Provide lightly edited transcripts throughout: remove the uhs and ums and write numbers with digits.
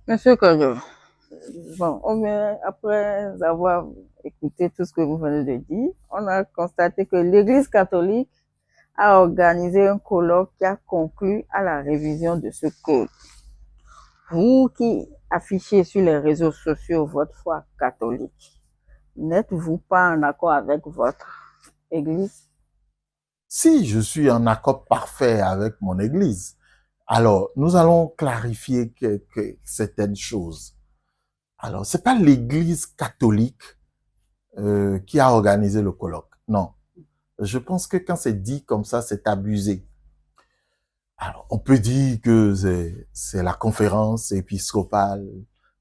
Monsieur Kojo, bon, après avoir écouté tout ce que vous venez de dire, on a constaté que l'Église catholique a organisé un colloque qui a conclu à la révision de ce code. Vous qui affichez sur les réseaux sociaux votre foi catholique, n'êtes-vous pas en accord avec votre Église? Si je suis en accord parfait avec mon Église, alors nous allons clarifier certaines choses. Alors, c'est pas l'Église catholique qui a organisé le colloque. Non. Je pense que quand c'est dit comme ça, c'est abusé. Alors, on peut dire que c'est la conférence épiscopale,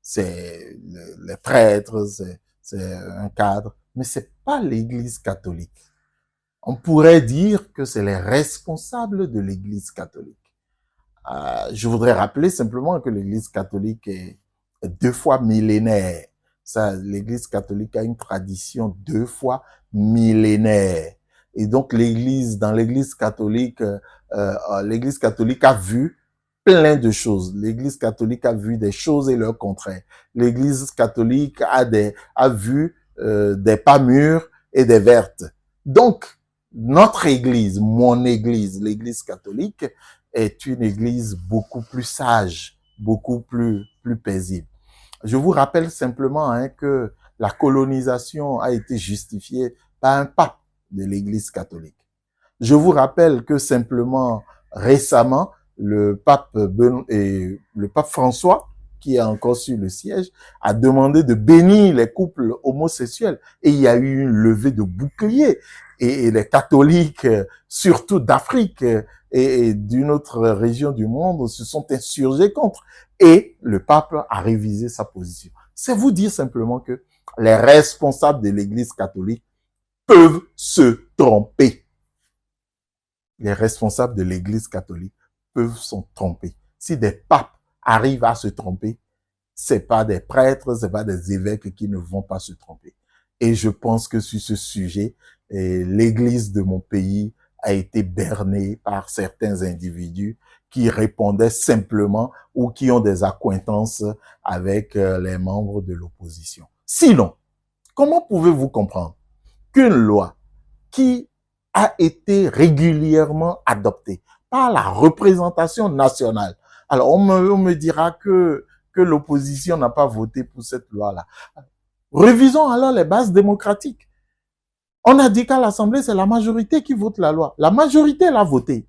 c'est les prêtres, c'est un cadre, mais c'est pas l'Église catholique. On pourrait dire que c'est les responsables de l'Église catholique. Je voudrais rappeler simplement que l'Église catholique est deux fois millénaire. Ça, l'Église catholique a une tradition deux fois millénaire. Et donc dans l'Église catholique a vu plein de choses. L'Église catholique a vu des choses et leur contraire. L'Église catholique a vu des pas mûres et des vertes. Donc, notre Église, mon Église, l'Église catholique, est une Église beaucoup plus sage, beaucoup plus paisible. Je vous rappelle simplement que la colonisation a été justifiée par un pape de l'Église catholique. Je vous rappelle que simplement récemment, le pape François, qui est encore sur le siège, a demandé de bénir les couples homosexuels et il y a eu une levée de boucliers et les catholiques, surtout d'Afrique et d'une autre région du monde, se sont insurgés contre et le pape a révisé sa position. C'est vous dire simplement que les responsables de l'Église catholique peuvent se tromper. Les responsables de l'Église catholique peuvent se tromper. Si des papes arrivent à se tromper, c'est pas des prêtres, c'est pas des évêques qui ne vont pas se tromper. Et je pense que sur ce sujet, l'Église de mon pays a été bernée par certains individus qui répondaient simplement ou qui ont des accointances avec les membres de l'opposition. Sinon, comment pouvez-vous comprendre qu'une loi qui a été régulièrement adoptée par la représentation nationale. Alors, on me dira que l'opposition n'a pas voté pour cette loi-là. Revisons alors les bases démocratiques. On a dit qu'à l'Assemblée, c'est la majorité qui vote la loi. La majorité l'a voté.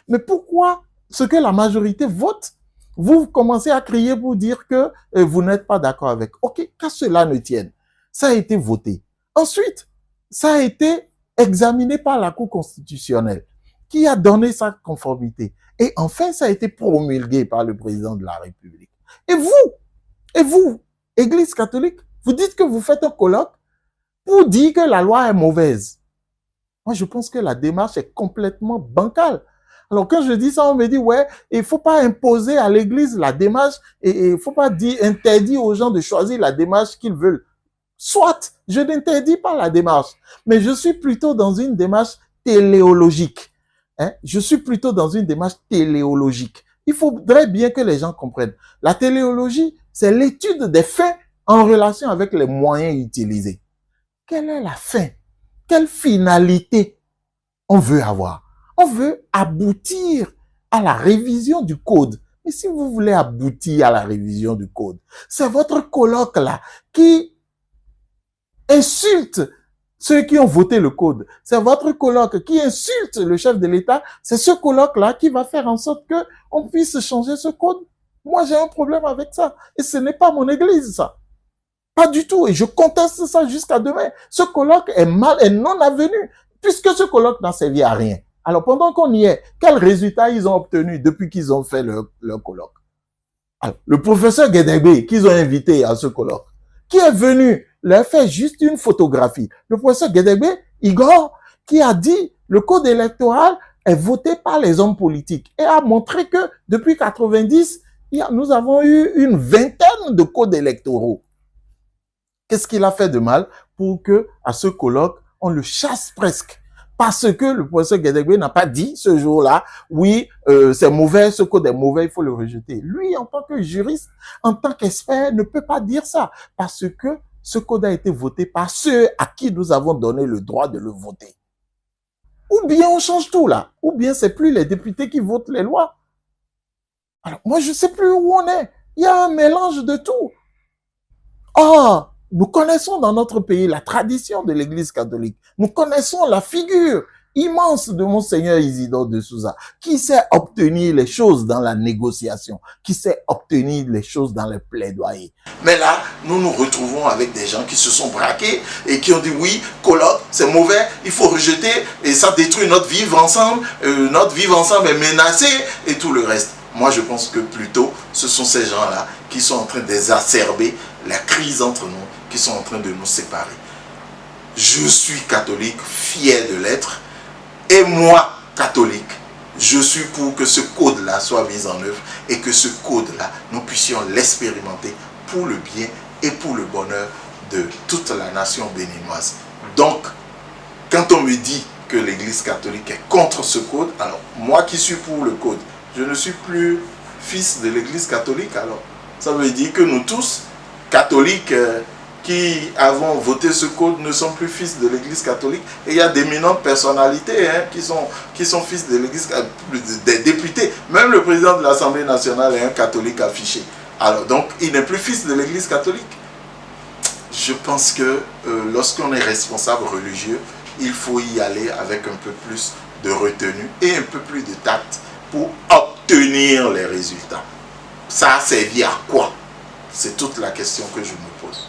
Mais pourquoi ce que la majorité vote, vous commencez à crier pour dire que vous n'êtes pas d'accord avec? Ok, qu'à cela ne tienne. Ça a été voté. Ensuite, ça a été examiné par la Cour constitutionnelle qui a donné sa conformité. Et enfin, ça a été promulgué par le président de la République. Et vous, Église catholique, vous dites que vous faites un colloque pour dire que la loi est mauvaise. Moi, je pense que la démarche est complètement bancale. Alors, quand je dis ça, on me dit, ouais, il ne faut pas imposer à l'Église la démarche et il ne faut pas interdire aux gens de choisir la démarche qu'ils veulent. Soit, je n'interdis pas la démarche, mais je suis plutôt dans une démarche téléologique. Je suis plutôt dans une démarche téléologique. Il faudrait bien que les gens comprennent. La téléologie, c'est l'étude des faits en relation avec les moyens utilisés. Quelle est la fin? Quelle finalité on veut avoir? On veut aboutir à la révision du code. Mais si vous voulez aboutir à la révision du code, c'est votre colloque là qui insulte ceux qui ont voté le code. C'est votre colloque qui insulte le chef de l'État. C'est ce colloque-là qui va faire en sorte qu'on puisse changer ce code. Moi, j'ai un problème avec ça. Et ce n'est pas mon église, ça. Pas du tout. Et je conteste ça jusqu'à demain. Ce colloque est non avenu, puisque ce colloque n'a servi à rien. Alors, pendant qu'on y est, quels résultats ils ont obtenus depuis qu'ils ont fait leur colloque? Alors, le professeur Guédébé, qu'ils ont invité à ce colloque, qui est venu leur faire juste une photographie. Le professeur Guédébé, Igor, qui a dit le code électoral est voté par les hommes politiques et a montré que depuis 90, nous avons eu une vingtaine de codes électoraux. Qu'est-ce qu'il a fait de mal pour que, à ce colloque, on le chasse presque parce que le professeur Guédégbé n'a pas dit ce jour-là, oui, c'est mauvais, ce code est mauvais, il faut le rejeter. Lui, en tant que juriste, en tant qu'expert, ne peut pas dire ça, parce que ce code a été voté par ceux à qui nous avons donné le droit de le voter. Ou bien on change tout là, ou bien c'est plus les députés qui votent les lois. Alors moi je sais plus où on est. Il y a un mélange de tout. Or, nous connaissons dans notre pays la tradition de l'Église catholique. Nous connaissons la figure immense de Monseigneur Isidore de Souza, qui sait obtenir les choses dans la négociation, qui sait obtenir les choses dans les plaidoyers. Mais là, nous nous retrouvons avec des gens qui se sont braqués et qui ont dit oui, colloque, c'est mauvais, il faut rejeter et ça détruit notre vivre ensemble est menacé et tout le reste. Moi, je pense que plutôt, ce sont ces gens-là qui sont en train d'exacerber la crise entre nous, qui sont en train de nous séparer. Je suis catholique, fier de l'être, et moi, catholique, je suis pour que ce code-là soit mis en œuvre et que ce code-là, nous puissions l'expérimenter pour le bien et pour le bonheur de toute la nation béninoise. Donc, quand on me dit que l'Église catholique est contre ce code, alors moi qui suis pour le code, je ne suis plus fils de l'Église catholique. Alors, ça veut dire que nous tous, catholiques, qui avons voté ce code ne sont plus fils de l'Église catholique. Et il y a d'éminentes personnalités qui sont fils de l'Église, des députés. Même le président de l'Assemblée nationale est un catholique affiché. Alors donc, il n'est plus fils de l'Église catholique. Je pense que lorsqu'on est responsable religieux, il faut y aller avec un peu plus de retenue et un peu plus de tact pour obtenir les résultats. Ça a servi à quoi? C'est toute la question que je me pose.